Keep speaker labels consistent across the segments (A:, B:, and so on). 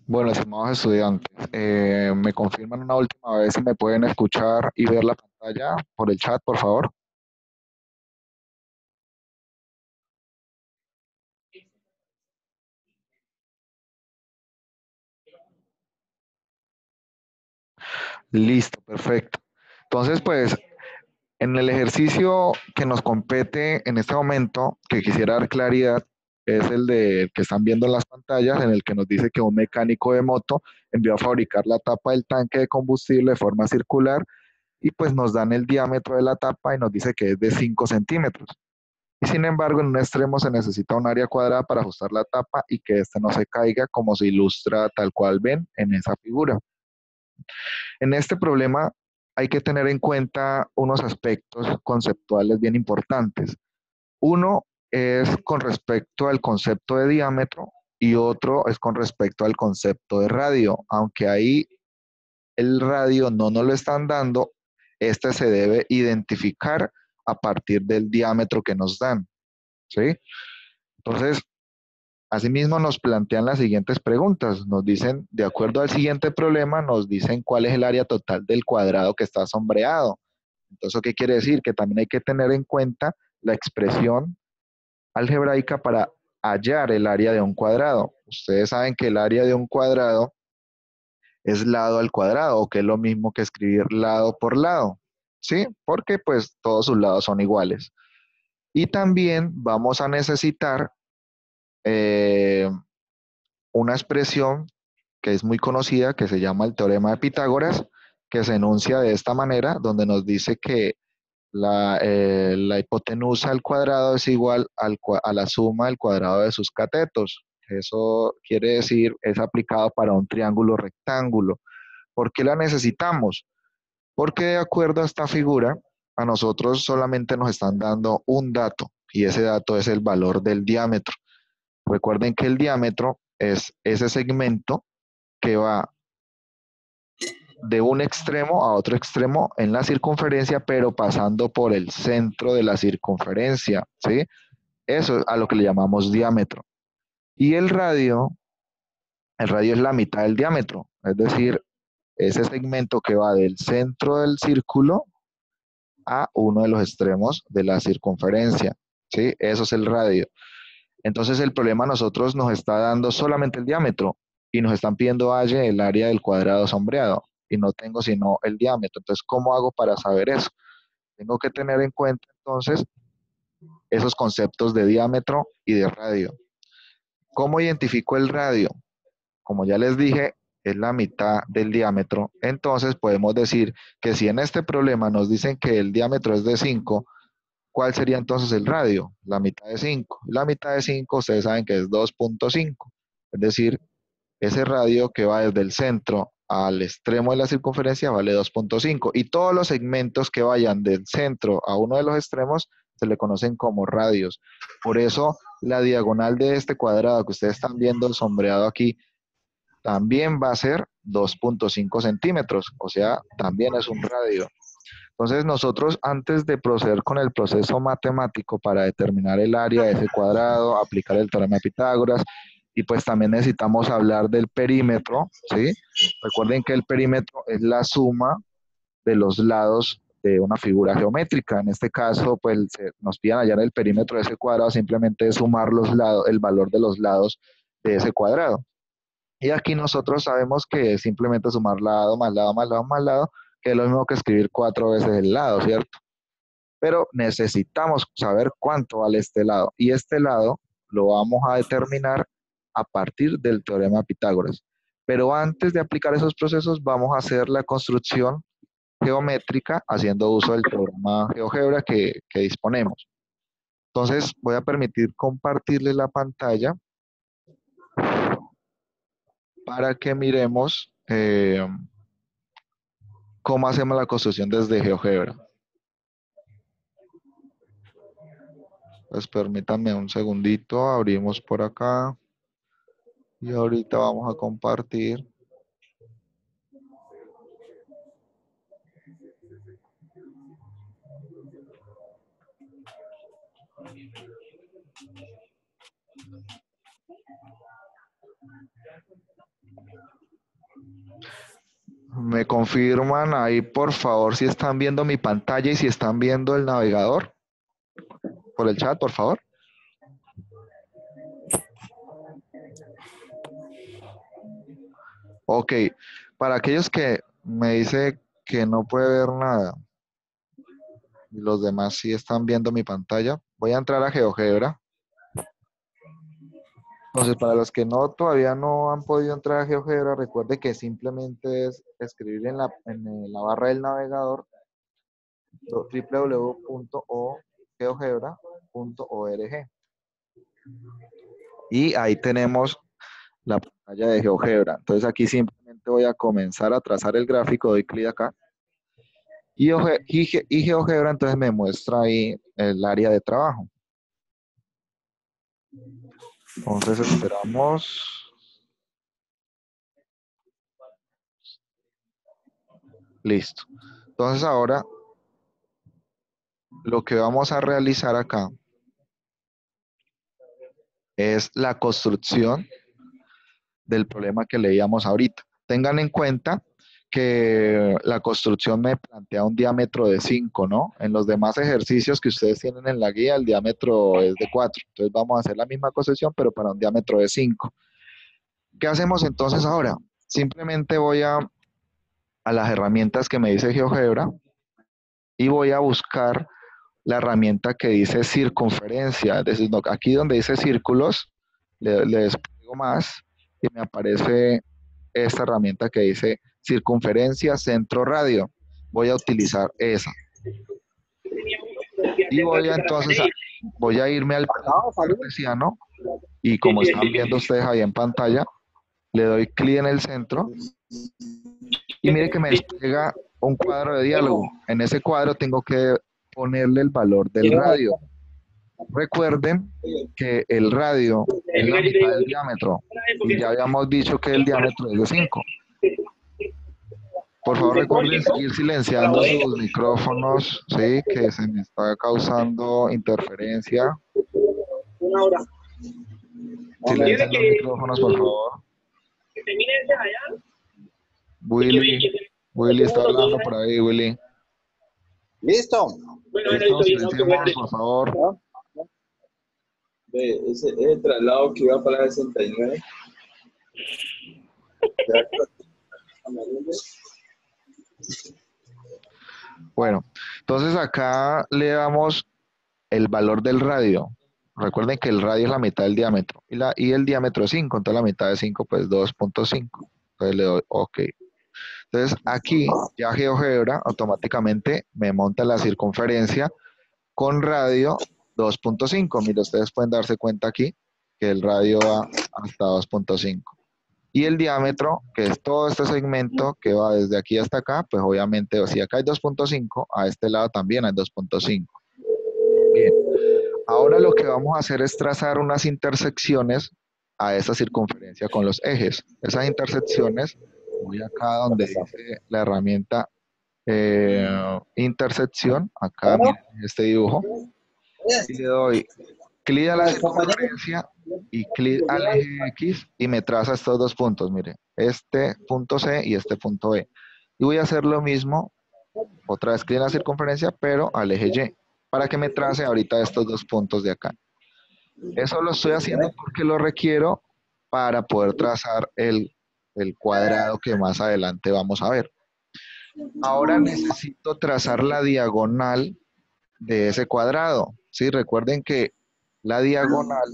A: Bueno, estimados estudiantes, ¿me confirman una última vez si me pueden escuchar y ver la pantalla por el chat, por favor? Listo, perfecto. Entonces, pues, en el ejercicio que nos compete en este momento, que quisiera dar claridad, es el de que están viendo en las pantallas, en el que nos dice que un mecánico de moto envió a fabricar la tapa del tanque de combustible de forma circular y pues nos dan el diámetro de la tapa y nos dice que es de 5 centímetros. Y sin embargo, en un extremo se necesita un área cuadrada para ajustar la tapa y que ésta no se caiga como se ilustra tal cual ven en esa figura. En este problema hay que tener en cuenta unos aspectos conceptuales bien importantes. Uno es con respecto al concepto de diámetro y otro es con respecto al concepto de radio. Aunque ahí el radio no nos lo están dando, este se debe identificar a partir del diámetro que nos dan, ¿sí? Entonces, asimismo nos plantean las siguientes preguntas. Nos dicen, de acuerdo al siguiente problema, nos dicen cuál es el área total del cuadrado que está sombreado. Entonces, ¿qué quiere decir? Que también hay que tener en cuenta la expresión algebraica para hallar el área de un cuadrado. Ustedes saben que el área de un cuadrado es lado al cuadrado, o que es lo mismo que escribir lado por lado, ¿sí? Porque pues todos sus lados son iguales. Y también vamos a necesitar eh, una expresión que es muy conocida, que se llama el teorema de Pitágoras, que se enuncia de esta manera, donde nos dice que la hipotenusa al cuadrado es igual a la suma del cuadrado de sus catetos. Eso quiere decir, es aplicado para un triángulo rectángulo. ¿Por qué la necesitamos? Porque de acuerdo a esta figura, a nosotros solamente nos están dando un dato, y ese dato es el valor del diámetro. Recuerden que el diámetro es ese segmento que va de un extremo a otro extremo en la circunferencia, pero pasando por el centro de la circunferencia, ¿sí? Eso es a lo que le llamamos diámetro. Y el radio es la mitad del diámetro, es decir, ese segmento que va del centro del círculo a uno de los extremos de la circunferencia, ¿sí? Eso es el radio. Entonces el problema a nosotros nos está dando solamente el diámetro y nos están pidiendo halle el área del cuadrado sombreado y no tengo sino el diámetro. Entonces, ¿cómo hago para saber eso? Tengo que tener en cuenta entonces esos conceptos de diámetro y de radio. ¿Cómo identifico el radio? Como ya les dije, es la mitad del diámetro. Entonces podemos decir que si en este problema nos dicen que el diámetro es de 5, ¿cuál sería entonces el radio? La mitad de 5. La mitad de 5 ustedes saben que es 2.5. Es decir, ese radio que va desde el centro al extremo de la circunferencia vale 2.5. Y todos los segmentos que vayan del centro a uno de los extremos se le conocen como radios. Por eso la diagonal de este cuadrado que ustedes están viendo sombreado aquí también va a ser 2.5 centímetros, o sea, también es un radio. Entonces nosotros antes de proceder con el proceso matemático para determinar el área de ese cuadrado, aplicar el teorema de Pitágoras, y pues también necesitamos hablar del perímetro, ¿sí? Recuerden que el perímetro es la suma de los lados de una figura geométrica. En este caso, pues nos piden hallar el perímetro de ese cuadrado, simplemente es sumar los lados, el valor de los lados de ese cuadrado. Y aquí nosotros sabemos que es simplemente sumar lado más lado más lado más lado, que es lo mismo que escribir 4 veces el lado, ¿cierto? Pero necesitamos saber cuánto vale este lado. Y este lado lo vamos a determinar a partir del teorema de Pitágoras. Pero antes de aplicar esos procesos, vamos a hacer la construcción geométrica haciendo uso del programa GeoGebra que disponemos. Entonces, voy a permitir compartirle la pantalla para que miremos cómo hacemos la construcción desde GeoGebra. Pues permítanme un segundito, abrimos por acá y ahorita vamos a compartir. Me confirman ahí, por favor, si están viendo mi pantalla y si están viendo el navegador por el chat, por favor. Ok, para aquellos que me dice que no puede ver nada y los demás sí están viendo mi pantalla, voy a entrar a GeoGebra. Entonces, para los que no todavía no han podido entrar a GeoGebra, recuerde que simplemente es escribir en la barra del navegador www.geogebra.org y ahí tenemos la pantalla de GeoGebra. Entonces aquí simplemente voy a comenzar a trazar el gráfico, doy clic acá y GeoGebra entonces me muestra ahí el área de trabajo. Entonces esperamos. Listo. Entonces ahora lo que vamos a realizar acá es la construcción del problema que leíamos ahorita. Tengan en cuenta que la construcción me plantea un diámetro de 5, ¿no? En los demás ejercicios que ustedes tienen en la guía, el diámetro es de 4. Entonces vamos a hacer la misma construcción, pero para un diámetro de 5. ¿Qué hacemos entonces ahora? Simplemente voy a las herramientas que me dice GeoGebra y voy a buscar la herramienta que dice circunferencia. Entonces, aquí donde dice círculos, le despliego más y me aparece esta herramienta que dice circunferencia centro radio. Voy a utilizar esa. Y voy a irme al plano cartesiano y como están viendo ustedes ahí en pantalla, le doy clic en el centro y mire que me despliega un cuadro de diálogo. En ese cuadro tengo que ponerle el valor del radio. Recuerden que el radio es la mitad del diámetro y ya habíamos dicho que el diámetro es de 5. Por favor, recuerden ir silenciando sus micrófonos, ¿sí? Que se me está causando interferencia. Silencien los micrófonos, por favor. Willy está hablando por ahí, Willy.
B: ¿Listo?
A: Listo, silenciemos, por favor.
B: Ese es el traslado que iba para el 69.
A: Bueno, entonces acá le damos el valor del radio. Recuerden que el radio es la mitad del diámetro y el diámetro es 5, entonces la mitad de 5 pues 2.5. Entonces le doy OK. Entonces aquí ya GeoGebra automáticamente me monta la circunferencia con radio 2.5. Mire, ustedes pueden darse cuenta aquí que el radio va hasta 2.5. Y el diámetro, que es todo este segmento que va desde aquí hasta acá, pues obviamente, si acá hay 2.5, a este lado también hay 2.5. Bien, ahora lo que vamos a hacer es trazar unas intersecciones a esa circunferencia con los ejes. Esas intersecciones, voy acá donde dice la herramienta intersección, acá miren este dibujo, y le doy clic a la circunferencia y clic al eje X y me traza estos dos puntos, mire, este punto C y este punto B. Y voy a hacer lo mismo, otra vez clic en la circunferencia, pero al eje Y, para que me trace ahorita estos dos puntos de acá. Eso lo estoy haciendo porque lo requiero para poder trazar el cuadrado que más adelante vamos a ver. Ahora necesito trazar la diagonal de ese cuadrado. ¿Sí? Recuerden que la diagonal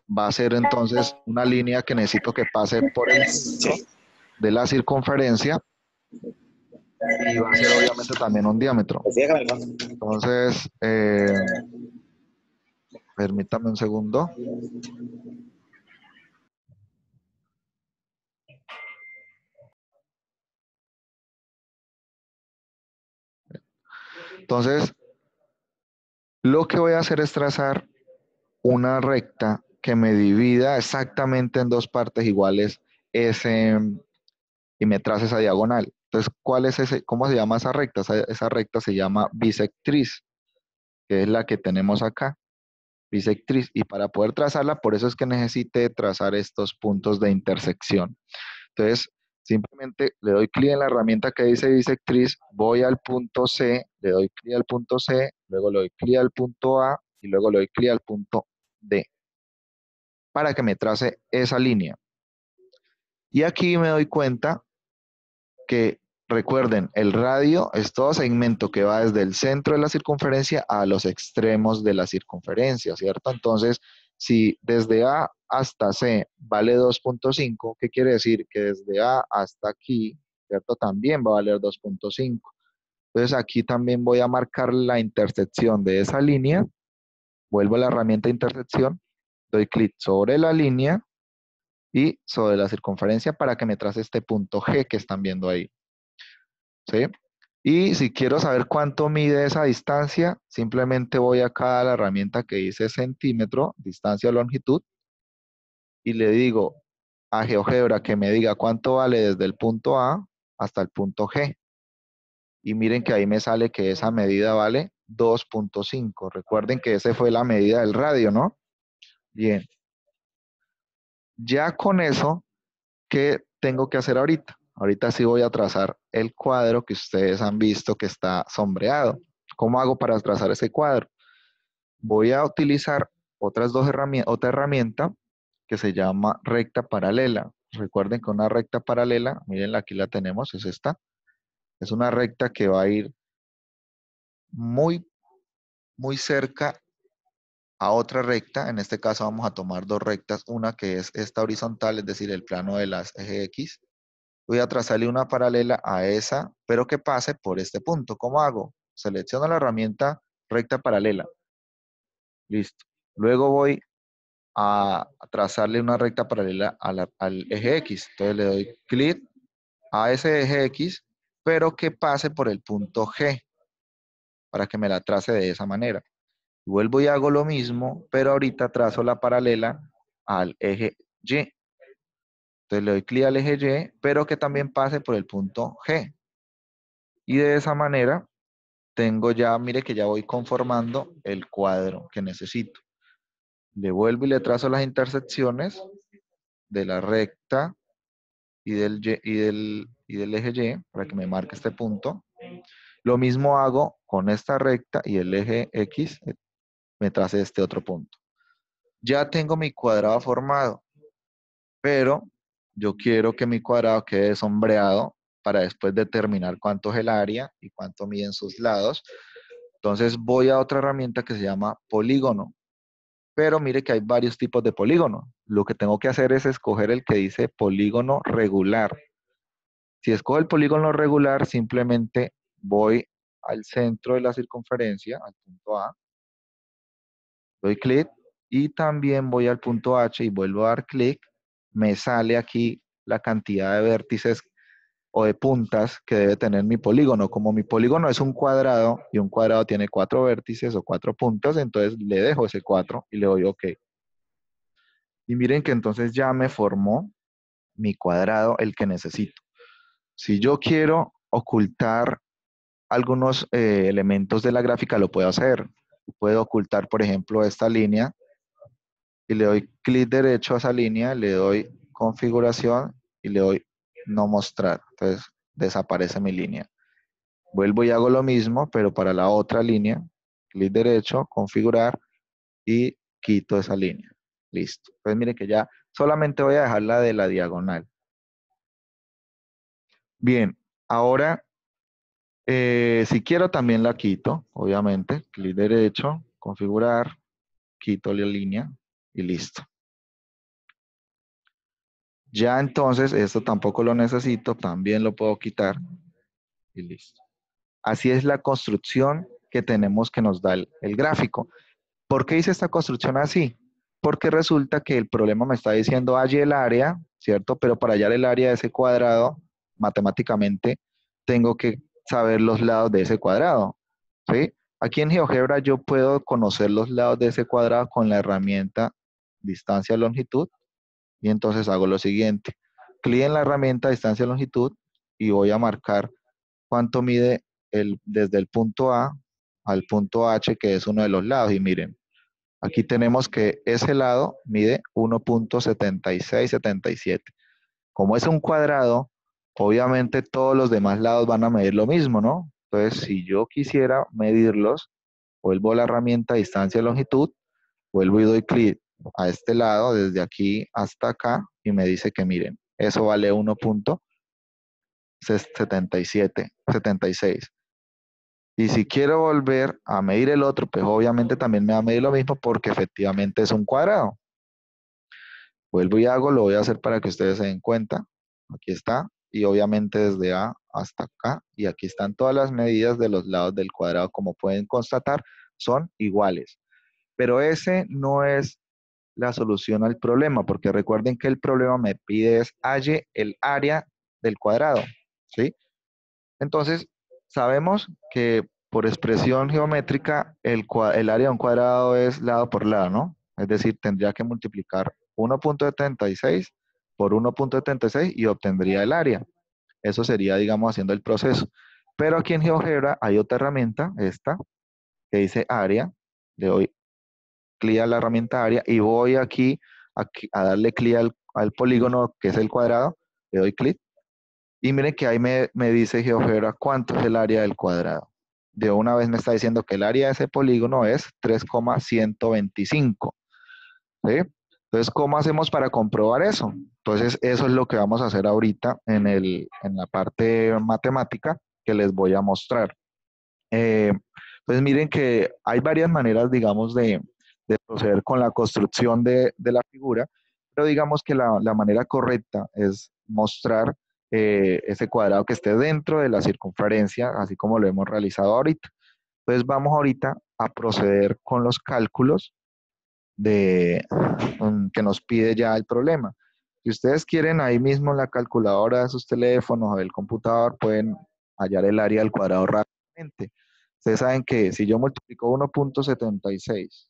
A: va a ser entonces una línea que necesito que pase por el centro de la circunferencia y va a ser obviamente también un diámetro. Entonces, permítame un segundo. Entonces, lo que voy a hacer es trazar una recta que me divida exactamente en dos partes iguales ese, y me trace esa diagonal. Entonces, ¿cuál es ese? ¿Cómo se llama esa recta? Esa recta se llama bisectriz, que es la que tenemos acá, bisectriz. Y para poder trazarla, por eso es que necesité trazar estos puntos de intersección. Entonces, simplemente le doy clic en la herramienta que dice bisectriz, voy al punto C, le doy clic al punto C, luego le doy clic al punto A y luego le doy clic al punto D para que me trace esa línea. Y aquí me doy cuenta que, recuerden, el radio es todo segmento que va desde el centro de la circunferencia a los extremos de la circunferencia, ¿cierto? Entonces, si desde A hasta C vale 2.5, ¿qué quiere decir? Que desde A hasta aquí, ¿cierto? También va a valer 2.5. Entonces, aquí también voy a marcar la intersección de esa línea, vuelvo a la herramienta de intersección, doy clic sobre la línea y sobre la circunferencia para que me trace este punto G que están viendo ahí. ¿Sí? Y si quiero saber cuánto mide esa distancia, simplemente voy acá a la herramienta que dice centímetro, distancia o longitud, y le digo a GeoGebra que me diga cuánto vale desde el punto A hasta el punto G. Y miren que ahí me sale que esa medida vale 2.5. Recuerden que esa fue la medida del radio, ¿no? Bien. Ya con eso, ¿qué tengo que hacer ahorita? Ahorita sí voy a trazar el cuadro que ustedes han visto que está sombreado. ¿Cómo hago para trazar ese cuadro? Voy a utilizar otra herramienta que se llama recta paralela. Recuerden que una recta paralela, miren aquí la tenemos, es esta. Es una recta que va a ir muy, muy cerca a otra recta. En este caso vamos a tomar dos rectas, una que es esta horizontal, es decir, el plano de las eje X. Voy a trazarle una paralela a esa, pero que pase por este punto. ¿Cómo hago? Selecciono la herramienta recta paralela. Listo. Luego voy a trazarle una recta paralela al eje X. Entonces le doy clic a ese eje X, pero que pase por el punto G, para que me la trace de esa manera. Vuelvo y hago lo mismo, pero ahorita trazo la paralela al eje Y. Entonces le doy clic al eje Y, pero que también pase por el punto G. Y de esa manera tengo ya, mire que ya voy conformando el cuadro que necesito. Le vuelvo y le trazo las intersecciones de la recta y del eje Y para que me marque este punto. Lo mismo hago con esta recta y el eje X me trace este otro punto. Ya tengo mi cuadrado formado, pero yo quiero que mi cuadrado quede sombreado para después determinar cuánto es el área y cuánto miden sus lados. Entonces voy a otra herramienta que se llama polígono. Pero mire que hay varios tipos de polígono. Lo que tengo que hacer es escoger el que dice polígono regular. Si escojo el polígono regular, simplemente voy al centro de la circunferencia, al punto A, doy clic y también voy al punto H y vuelvo a dar clic. Me sale aquí la cantidad de vértices o de puntas que debe tener mi polígono. Como mi polígono es un cuadrado y un cuadrado tiene 4 vértices o 4 puntas, entonces le dejo ese 4 y le doy OK. Y miren que entonces ya me formó mi cuadrado, el que necesito. Si yo quiero ocultar algunos elementos de la gráfica, lo puedo hacer. Puedo ocultar, por ejemplo, esta línea y le doy clic derecho a esa línea, le doy configuración y le doy no mostrar. Entonces desaparece mi línea. Vuelvo y hago lo mismo, pero para la otra línea, clic derecho, configurar y quito esa línea. Listo. Entonces mire que ya solamente voy a dejar la de la diagonal. Bien, ahora si quiero también la quito, obviamente. Clic derecho, configurar, quito la línea y listo. Ya entonces, esto tampoco lo necesito, también lo puedo quitar y listo. Así es la construcción que tenemos que nos da el gráfico. ¿Por qué hice esta construcción así? Porque resulta que el problema me está diciendo halle el área, ¿cierto? Pero para hallar el área de ese cuadrado, matemáticamente, tengo que saber los lados de ese cuadrado, ¿sí? Aquí en GeoGebra yo puedo conocer los lados de ese cuadrado con la herramienta distancia-longitud y entonces hago lo siguiente. Clic en la herramienta distancia-longitud y voy a marcar cuánto mide desde el punto A al punto H, que es uno de los lados. Y miren, aquí tenemos que ese lado mide 1.7677. Como es un cuadrado, obviamente todos los demás lados van a medir lo mismo, ¿no? Entonces, si yo quisiera medirlos, vuelvo a la herramienta distancia y longitud, vuelvo y doy clic a este lado, desde aquí hasta acá, y me dice que miren, eso vale 1.7776. Y si quiero volver a medir el otro, pues obviamente también me va a medir lo mismo porque efectivamente es un cuadrado. Vuelvo y hago, lo voy a hacer para que ustedes se den cuenta. Aquí está. Y obviamente desde A hasta acá. Y aquí están todas las medidas de los lados del cuadrado. Como pueden constatar, son iguales. Pero ese no es la solución al problema, porque recuerden que el problema me pide es halle el área del cuadrado. ¿Sí? Entonces, sabemos que por expresión geométrica, el área de un cuadrado es lado por lado, ¿no? Es decir, tendría que multiplicar 1.76 por 1.76 y obtendría el área. Eso sería, digamos, haciendo el proceso. Pero aquí en GeoGebra hay otra herramienta, esta, que dice área. Le doy clic a la herramienta área y voy aquí a darle clic al polígono, que es el cuadrado. Le doy clic y miren que ahí me dice GeoGebra cuánto es el área del cuadrado. De una vez me está diciendo que el área de ese polígono es 3,125. ¿Sí? Entonces, ¿cómo hacemos para comprobar eso? Entonces, eso es lo que vamos a hacer ahorita en la parte matemática que les voy a mostrar. Pues miren que hay varias maneras, digamos, de proceder con la construcción de la figura, pero digamos que la manera correcta es mostrar ese cuadrado que esté dentro de la circunferencia, así como lo hemos realizado ahorita. Entonces vamos ahorita a proceder con los cálculos que nos pide ya el problema. Si ustedes quieren ahí mismo en la calculadora de sus teléfonos o del computador, pueden hallar el área del cuadrado rápidamente. Ustedes saben que si yo multiplico 1.76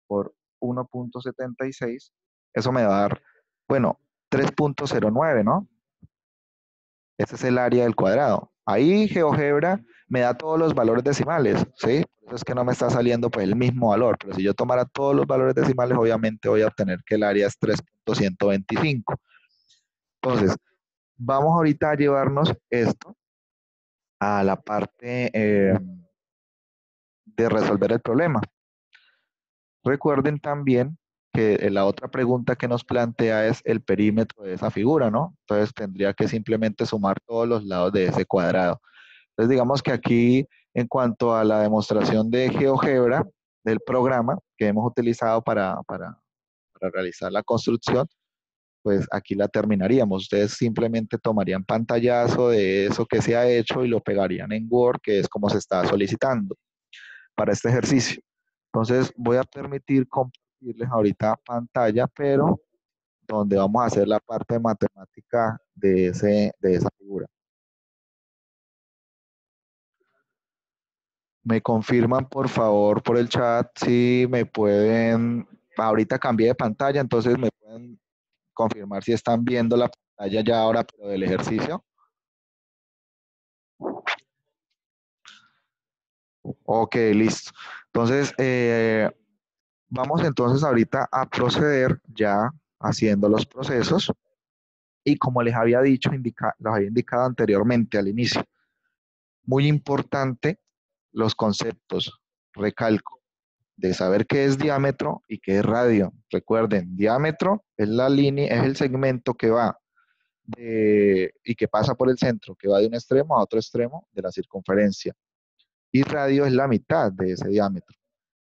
A: por 1.76, eso me va a dar, bueno, 3.09, ¿no? Ese es el área del cuadrado. Ahí GeoGebra me da todos los valores decimales, ¿sí? Por eso es que no me está saliendo pues el mismo valor, pero si yo tomara todos los valores decimales, obviamente voy a obtener que el área es 3.125. Entonces, vamos ahorita a llevarnos esto a la parte de resolver el problema. Recuerden también que la otra pregunta que nos plantea es el perímetro de esa figura, ¿no? Entonces tendría que simplemente sumar todos los lados de ese cuadrado. Entonces digamos que aquí, en cuanto a la demostración de GeoGebra del programa que hemos utilizado para realizar la construcción, pues aquí la terminaríamos. Ustedes simplemente tomarían pantallazo de eso que se ha hecho y lo pegarían en Word, que es como se está solicitando para este ejercicio. Entonces voy a permitir compartirles ahorita pantalla, pero donde vamos a hacer la parte matemática de esa figura. Me confirman por favor por el chat si me pueden, ahorita cambié de pantalla, entonces me pueden confirmar si están viendo la pantalla ya ahora, pero del ejercicio. Ok, listo. Entonces, vamos entonces ahorita a proceder ya haciendo los procesos y como les había dicho, los había indicado anteriormente al inicio, muy importante los conceptos, recalco, de saber qué es diámetro y qué es radio. Recuerden, diámetro es la línea, es el segmento que va y que pasa por el centro, que va de un extremo a otro extremo de la circunferencia. Y radio es la mitad de ese diámetro.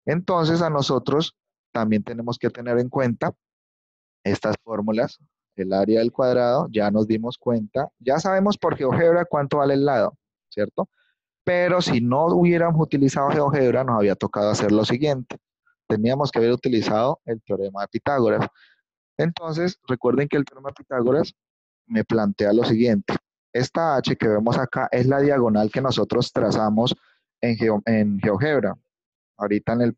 A: Entonces, a nosotros también tenemos que tener en cuenta estas fórmulas. El área del cuadrado, ya nos dimos cuenta, ya sabemos por GeoGebra cuánto vale el lado, ¿cierto? Pero si no hubiéramos utilizado GeoGebra, nos había tocado hacer lo siguiente. Teníamos que haber utilizado el teorema de Pitágoras. Entonces, recuerden que el teorema de Pitágoras me plantea lo siguiente. Esta H que vemos acá es la diagonal que nosotros trazamos en GeoGebra, ahorita en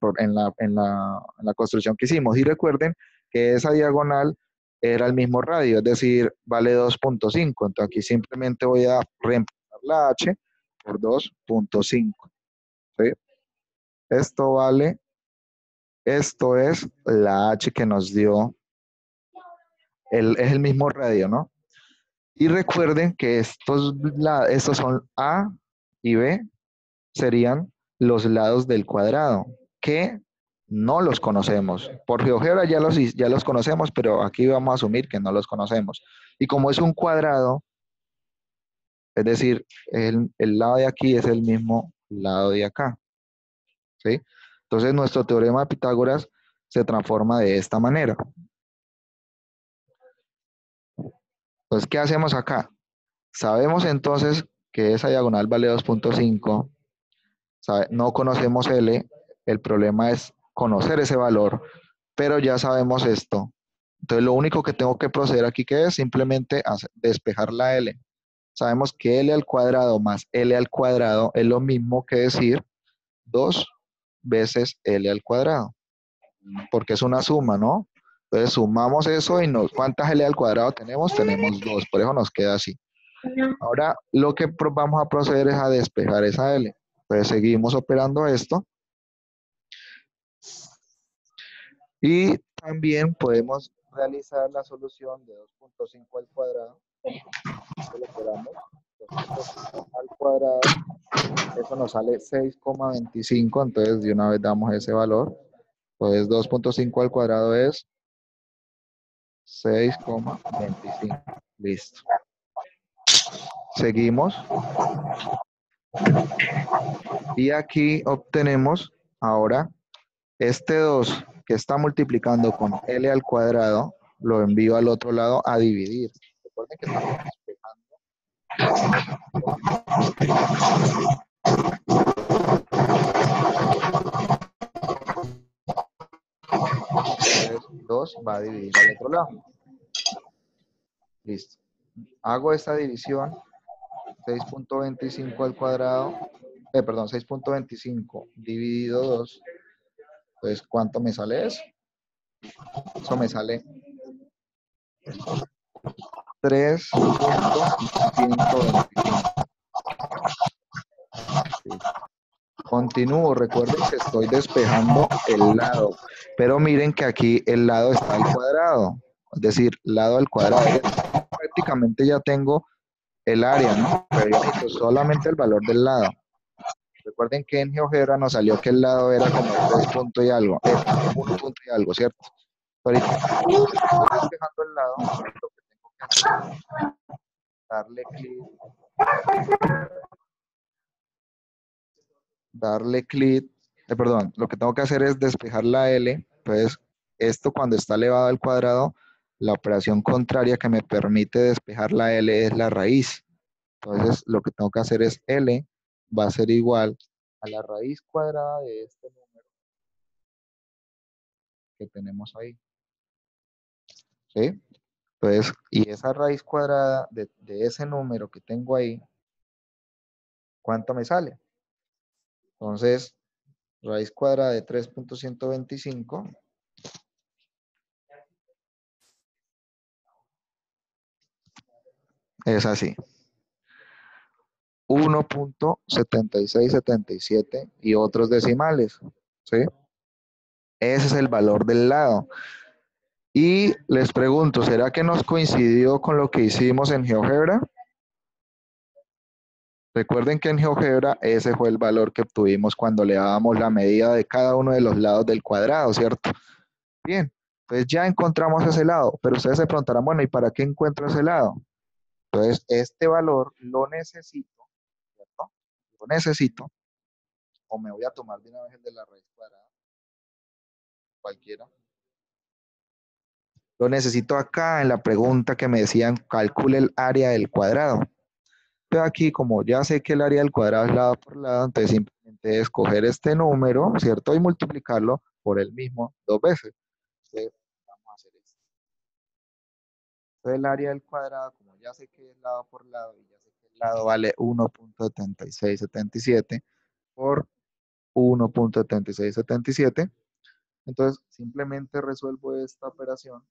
A: la construcción que hicimos. Y recuerden que esa diagonal era el mismo radio, es decir, vale 2.5. Entonces aquí simplemente voy a reemplazar la H por 2.5. ¿Sí? Esto vale, esto es la H que nos dio, es el mismo radio, ¿no? Y recuerden que estos son A y B, serían los lados del cuadrado, que no los conocemos. Por GeoGebra ya los conocemos, pero aquí vamos a asumir que no los conocemos. Y como es un cuadrado, es decir, el lado de aquí es el mismo lado de acá, ¿sí? Entonces nuestro teorema de Pitágoras se transforma de esta manera. Entonces, ¿qué hacemos acá? Sabemos entonces que esa diagonal vale 2.5. No conocemos L, el problema es conocer ese valor, pero ya sabemos esto. Entonces lo único que tengo que proceder aquí que es simplemente despejar la L. Sabemos que L al cuadrado más L al cuadrado es lo mismo que decir 2 veces L al cuadrado, porque es una suma, ¿no? Entonces sumamos eso y ¿cuántas L al cuadrado tenemos? Tenemos 2, por eso nos queda así. Ahora lo que vamos a proceder es a despejar esa L. Entonces seguimos operando esto. Y también podemos realizar la solución de 2.5 al cuadrado. Esto lo operamos 2.5 al cuadrado. Eso nos sale 6,25. Entonces de una vez damos ese valor. Pues 2.5 al cuadrado es 6,25. Listo. Seguimos. Y aquí obtenemos ahora este 2 que está multiplicando con L al cuadrado. Lo envío al otro lado a dividir. Recuerden que estamos despejando. 2 va a dividir al otro lado. Listo. Hago esta división. 6.25 al cuadrado. Perdón, 6.25 dividido 2. Entonces, ¿cuánto me sale eso? Eso me sale 3.125. Continúo, recuerden que estoy despejando el lado, pero miren que aquí el lado está al cuadrado, es decir, lado al cuadrado. Prácticamente ya tengo el área, ¿no? Pero yo necesito solamente el valor del lado. Recuerden que en GeoGebra nos salió que el lado era como 3 puntos y algo, 1 punto y algo, ¿cierto? Ahorita estoy despejando el lado, lo que tengo que hacer es darle clic, perdón, lo que tengo que hacer es despejar la L. Entonces, esto cuando está elevado al cuadrado, la operación contraria que me permite despejar la L es la raíz. Entonces, lo que tengo que hacer es L va a ser igual a la raíz cuadrada de este número que tenemos ahí. ¿Sí? Entonces, y esa raíz cuadrada de ese número que tengo ahí, ¿cuánto me sale? Entonces, raíz cuadrada de 3.125 es así. 1.7677 y otros decimales. ¿Sí? Ese es el valor del lado. Y les pregunto, ¿será que nos coincidió con lo que hicimos en GeoGebra? Recuerden que en GeoGebra ese fue el valor que obtuvimos cuando le dábamos la medida de cada uno de los lados del cuadrado, ¿cierto? Bien, entonces ya encontramos ese lado, pero ustedes se preguntarán, bueno, ¿y para qué encuentro ese lado? Entonces, este valor lo necesito, ¿cierto? Lo necesito, o me voy a tomar de una vez el de la raíz cuadrada, cualquiera. Lo necesito acá en la pregunta que me decían, calcule el área del cuadrado. Pero aquí, como ya sé que el área del cuadrado es lado por lado, entonces simplemente escoger este número, ¿cierto? Y multiplicarlo por el mismo 2 veces. Entonces, vamos a hacer esto. Entonces, el área del cuadrado, como ya sé que es lado por lado, y ya sé que el lado vale 1.7677 por 1.7677, entonces simplemente resuelvo esta operación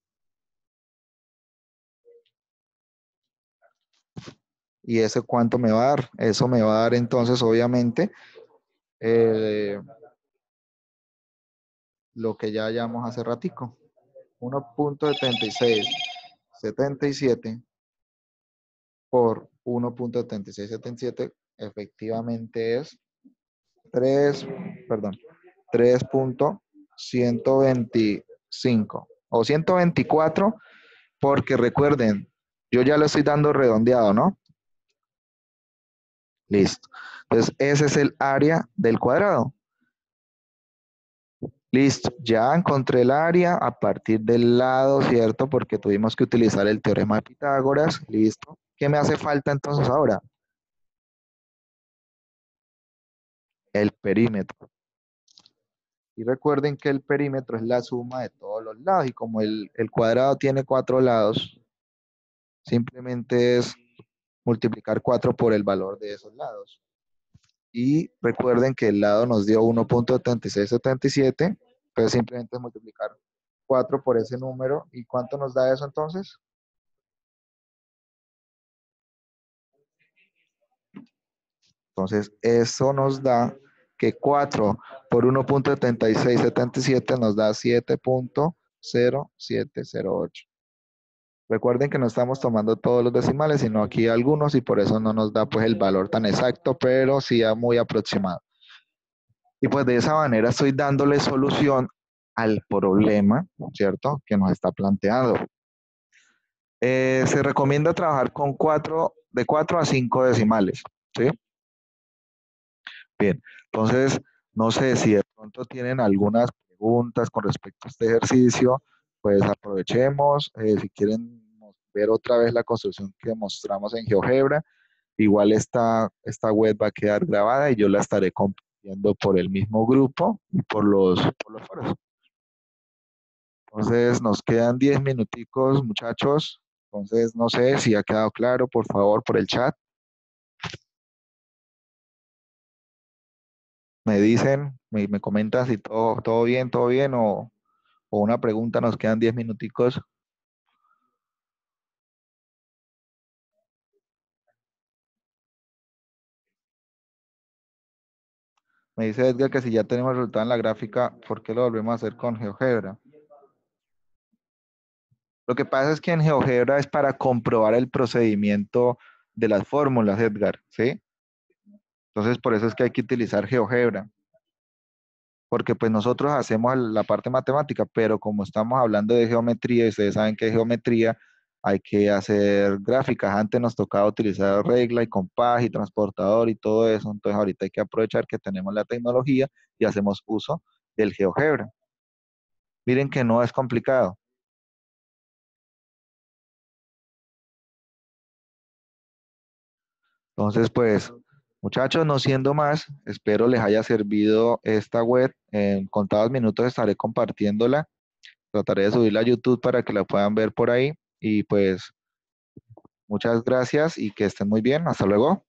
A: ¿Y ese cuánto me va a dar? Eso me va a dar entonces, obviamente, eh, lo que ya hallamos hace ratico. 1.7677 por 1.7677 efectivamente es 3, perdón, 3.125 o 124, porque recuerden, yo ya lo estoy dando redondeado, ¿no? Listo. Entonces, ese es el área del cuadrado. Listo, ya encontré el área a partir del lado, ¿cierto? Porque tuvimos que utilizar el teorema de Pitágoras. Listo. ¿Qué me hace falta entonces ahora? El perímetro. Y recuerden que el perímetro es la suma de todos los lados. Y como el cuadrado tiene 4 lados, simplemente es multiplicar 4 por el valor de esos lados. Y recuerden que el lado nos dio 1.7677, entonces simplemente es multiplicar 4 por ese número. ¿Y cuánto nos da eso entonces? Entonces, eso nos da que 4 por 1.7677 nos da 7.0708. Recuerden que no estamos tomando todos los decimales, sino aquí algunos y por eso no nos da pues el valor tan exacto, pero sí ya muy aproximado. Y pues de esa manera estoy dándole solución al problema, ¿cierto? Que nos está planteando. Se recomienda trabajar con de 4 a 5 decimales, ¿sí? Bien, entonces, no sé si de pronto tienen algunas preguntas con respecto a este ejercicio, pues aprovechemos. Si quieren ver otra vez la construcción que mostramos en GeoGebra, igual esta web va a quedar grabada y yo la estaré compartiendo por el mismo grupo y por los foros. Entonces, nos quedan 10 minuticos, muchachos. Entonces, no sé si ha quedado claro, por favor, por el chat. Me dicen, me comentan si todo bien o una pregunta, nos quedan 10 minuticos. Me dice Edgar que si ya tenemos el resultado en la gráfica, ¿por qué lo volvemos a hacer con GeoGebra? Lo que pasa es que en GeoGebra es para comprobar el procedimiento de las fórmulas, Edgar, ¿sí? Entonces, por eso es que hay que utilizar GeoGebra, porque pues nosotros hacemos la parte matemática, pero como estamos hablando de geometría y ustedes saben que geometría hay que hacer gráficas. Antes nos tocaba utilizar regla y compás y transportador y todo eso, entonces ahorita hay que aprovechar que tenemos la tecnología y hacemos uso del GeoGebra. Miren que no es complicado. Entonces, pues, muchachos, no siendo más, espero les haya servido esta web. En contados minutos estaré compartiéndola. Trataré de subirla a YouTube para que la puedan ver por ahí. Y pues, muchas gracias y que estén muy bien. Hasta luego.